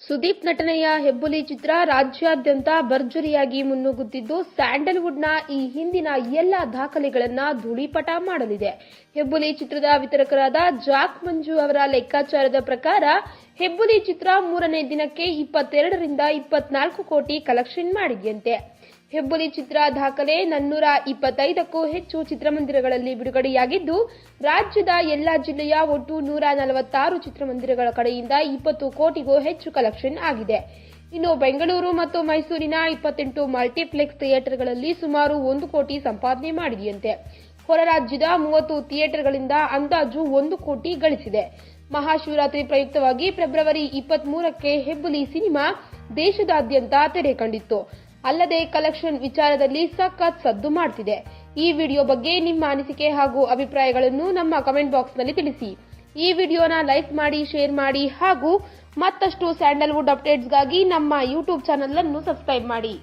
ಸುದೀಪ್ ನಟನೆಯ ಹೆಬ್ಬುಲಿ ಚಿತ್ರ ರಾಜ್ಯಾದ್ಯಂತ ಭರ್ಜರಿಯಾಗಿ ಮುನ್ನುಗ್ಗುತ್ತಿದ್ದು, ಸ್ಯಾಂಡಲ್ವುಡ್ನ ಈ ಹಿಂದಿನ ಎಲ್ಲ ದಾಖಲೆಗಳನ್ನು ಧೂಳೀಪಟ ಮಾಡಲಿದೆ. ಹೆಬ್ಬುಲಿ ಚಿತ್ರದ ವಿತರಕರಾದ ಜಾಕ್ ಮಂಜು ಅವರ ಲೆಕ್ಕಾಚಾರದ ಪ್ರಕಾರ ಹೆಬ್ಬುಲಿ ಚಿತ್ರ ಮೂರನೇ ದಿನಕ್ಕೆ 22 ರಿಂದ 24 ಕೋಟಿ ಕಲೆಕ್ಷನ್ ಮಾಡಿದೆಯಂತೆ. ಹೆಬ್ಬುಲಿ ಚಿತ್ರ ದಾಖಲೆ 425ಕ್ಕೂ ಹೆಚ್ಚು ಚಿತ್ರಮಂದಿರಗಳಲ್ಲಿ ಬಿಡುಗಡೆಯಾಗಿದ್ದು, ರಾಜ್ಯದ ಎಲ್ಲಾ ಜಿಲ್ಲೆಯ ಒಟ್ಟು 146 ಚಿತ್ರಮಂದಿರಗಳ ಕಡೆಯಿಂದ 20 ಕೋಟಿಗೂ ಹೆಚ್ಚು ಕಲೆಕ್ಷನ್ ಆಗಿದೆ. ಇನ್ನು ಬೆಂಗಳೂರು ಮತ್ತು ಮೈಸೂರಿನ 28 ಮಲ್ಟಿಪ್ಲೆಕ್ಸ್ ಥಿಯೇಟರ್ಗಳಲ್ಲಿ ಸುಮಾರು 1 ಕೋಟಿ ಸಂಪಾದನೆ ಮಾಡಿದೆಯಂತೆ. ಹೊರ ರಾಜ್ಯದ 30 ಥಿಯೇಟರ್ಗಳಿಂದ ಅಂದಾಜು 1 ಕೋಟಿ ಗಳಿಸಿದೆ. ಮಹಾಶಿವರಾತ್ರಿ ಪ್ರಯುಕ್ತವಾಗಿ ಫೆಬ್ರವರಿ 23ಕ್ಕೆ ಹೆಬ್ಬುಲಿ ಸಿನಿಮಾ ದೇಶದಾದ್ಯಂತ ತೆರೆ ಕಂಡಿತ್ತು. ಅಲ್ಲದೆ ಕಲೆಕ್ಷನ್ ವಿಚಾರದಲ್ಲಿ ಸಖತ್ ಸದ್ದು ಮಾಡ್ತಿದೆ. ಈ ವಿಡಿಯೋ ಬಗ್ಗೆ ನಿಮ್ಮ ಅನಿಸಿಕೆ ಹಾಗೂ ಅಭಿಪ್ರಾಯಗಳನ್ನು ನಮ್ಮ ಕಮೆಂಟ್ ಬಾಕ್ಸ್ನಲ್ಲಿ ತಿಳಿಸಿ. ಈ ವಿಡಿಯೋನ ಲೈಕ್ ಮಾಡಿ, ಶೇರ್ ಮಾಡಿ ಹಾಗೂ ಮತ್ತಷ್ಟು ಸ್ಯಾಂಡಲ್ವುಡ್ ಅಪ್ಡೇಟ್ಸ್ಗಾಗಿ ನಮ್ಮ ಯೂಟ್ಯೂಬ್ ಚಾನೆಲ್ ಅನ್ನು ಸಬ್ಸ್ಕ್ರೈಬ್ ಮಾಡಿ.